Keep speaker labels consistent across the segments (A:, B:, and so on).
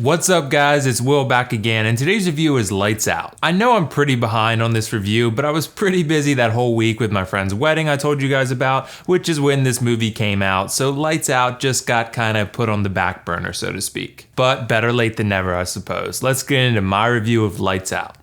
A: What's up guys, it's Will back again, and today's review is Lights Out. I know I'm pretty behind on this review, but I was pretty busy that whole week with my friend's wedding I told you guys about, which is when this movie came out, so Lights Out just got kind of put on the back burner, so to speak. But better late than never, I suppose. Let's get into my review of Lights Out.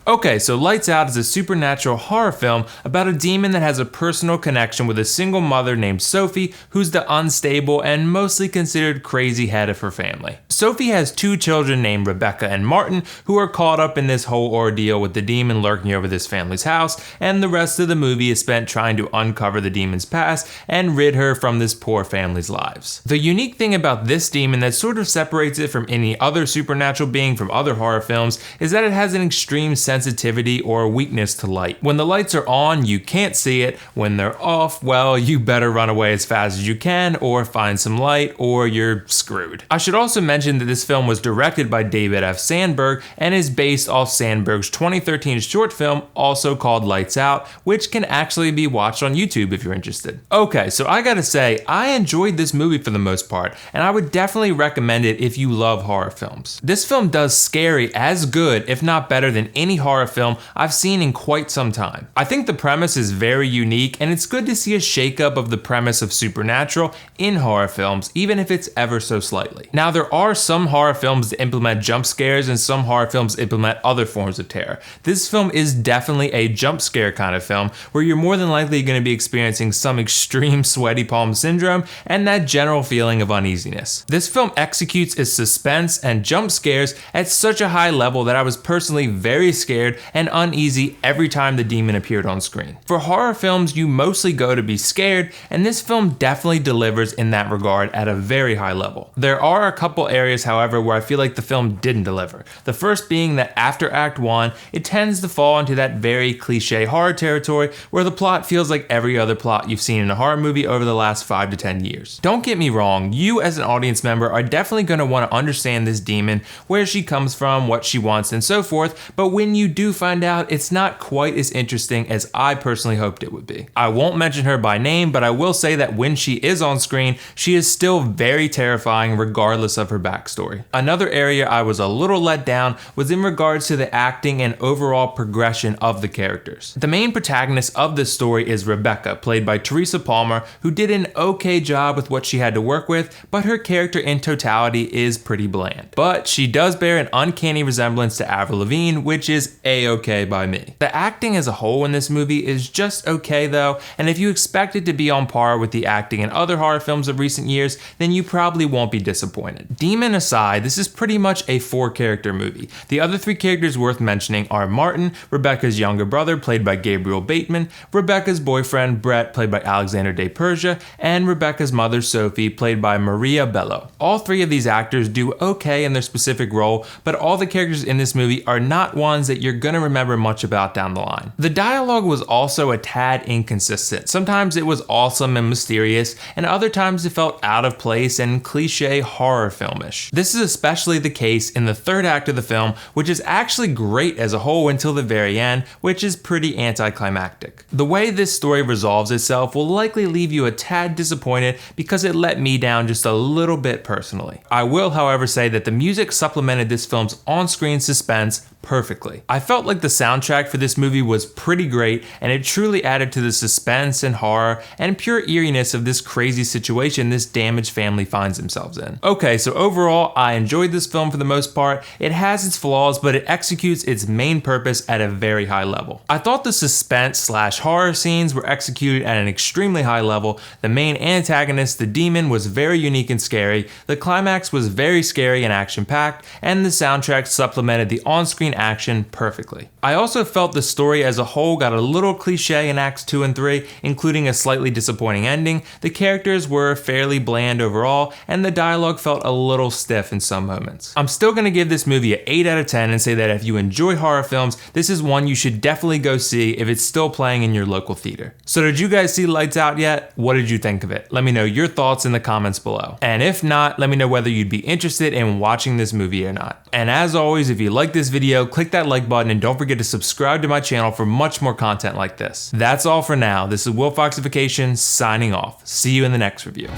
A: Okay, so Lights Out is a supernatural horror film about a demon that has a personal connection with a single mother named Sophie, who's the unstable and mostly considered crazy head of her family. Sophie has two children named Rebecca and Martin, who are caught up in this whole ordeal with the demon lurking over this family's house, and the rest of the movie is spent trying to uncover the demon's past and rid her from this poor family's lives. The unique thing about this demon that sort of separates it from any other supernatural being from other horror films is that it has an extreme sensitivity or weakness to light. When the lights are on, you can't see it. When they're off, well, you better run away as fast as you can or find some light or you're screwed. I should also mention that this film was directed by David F. Sandberg and is based off Sandberg's 2013 short film also called Lights Out, which can actually be watched on YouTube if you're interested. Okay, so I gotta say, I enjoyed this movie for the most part, and I would definitely recommend it if you love horror films. This film does scary as good, if not better than any horror film I've seen in quite some time. I think the premise is very unique, and it's good to see a shakeup of the premise of supernatural in horror films, even if it's ever so slightly. Now, there are some horror films that implement jump scares and some horror films implement other forms of terror. This film is definitely a jump scare kind of film where you're more than likely going to be experiencing some extreme sweaty palm syndrome and that general feeling of uneasiness. This film executes its suspense and jump scares at such a high level that I was personally very scared and uneasy every time the demon appeared on screen. For horror films, you mostly go to be scared, and this film definitely delivers in that regard at a very high level. There are a couple areas, however, where I feel like the film didn't deliver. The first being that after Act 1, it tends to fall into that very cliche horror territory where the plot feels like every other plot you've seen in a horror movie over the last 5 to 10 years. Don't get me wrong, you as an audience member are definitely going to want to understand this demon, where she comes from, what she wants, and so forth, but when you do find out, it's not quite as interesting as I personally hoped it would be. I won't mention her by name, but I will say that when she is on screen, she is still very terrifying regardless of her backstory. Another area I was a little let down was in regards to the acting and overall progression of the characters. The main protagonist of this story is Rebecca, played by Teresa Palmer, who did an okay job with what she had to work with, but her character in totality is pretty bland. But she does bear an uncanny resemblance to Avril Lavigne, which is a-okay by me. The acting as a whole in this movie is just okay though, and if you expect it to be on par with the acting in other horror films of recent years, then you probably won't be disappointed. Demon aside, this is pretty much a 4-character movie. The other 3 characters worth mentioning are Martin, Rebecca's younger brother played by Gabriel Bateman, Rebecca's boyfriend Brett played by Alexander DiPersia, and Rebecca's mother Sophie played by Maria Bello. All 3 of these actors do okay in their specific role, but all the characters in this movie are not ones that you're gonna remember much about down the line. The dialogue was also a tad inconsistent. Sometimes it was awesome and mysterious, and other times it felt out of place and cliche horror filmish. This is especially the case in the 3rd act of the film, which is actually great as a whole until the very end, which is pretty anticlimactic. The way this story resolves itself will likely leave you a tad disappointed because it let me down just a little bit personally. I will, however, say that the music supplemented this film's on-screen suspense perfectly. I felt like the soundtrack for this movie was pretty great, and it truly added to the suspense and horror and pure eeriness of this crazy situation this damaged family finds themselves in. Okay, so overall, I enjoyed this film for the most part. It has its flaws, but it executes its main purpose at a very high level. I thought the suspense/horror scenes were executed at an extremely high level. The main antagonist, the demon, was very unique and scary. The climax was very scary and action-packed, and the soundtrack supplemented the on-screen action perfectly. I also felt the story as a whole got a little cliche in Acts 2 and 3, including a slightly disappointing ending. The characters were fairly bland overall, and the dialogue felt a little stiff in some moments. I'm still going to give this movie an 8 out of 10 and say that if you enjoy horror films, this is one you should definitely go see if it's still playing in your local theater. So did you guys see Lights Out yet? What did you think of it? Let me know your thoughts in the comments below. And if not, let me know whether you'd be interested in watching this movie or not. And as always, if you like this video, click that like button button and don't forget to subscribe to my channel for much more content like this. That's all for now. This is WillFoxification signing off. See you in the next review.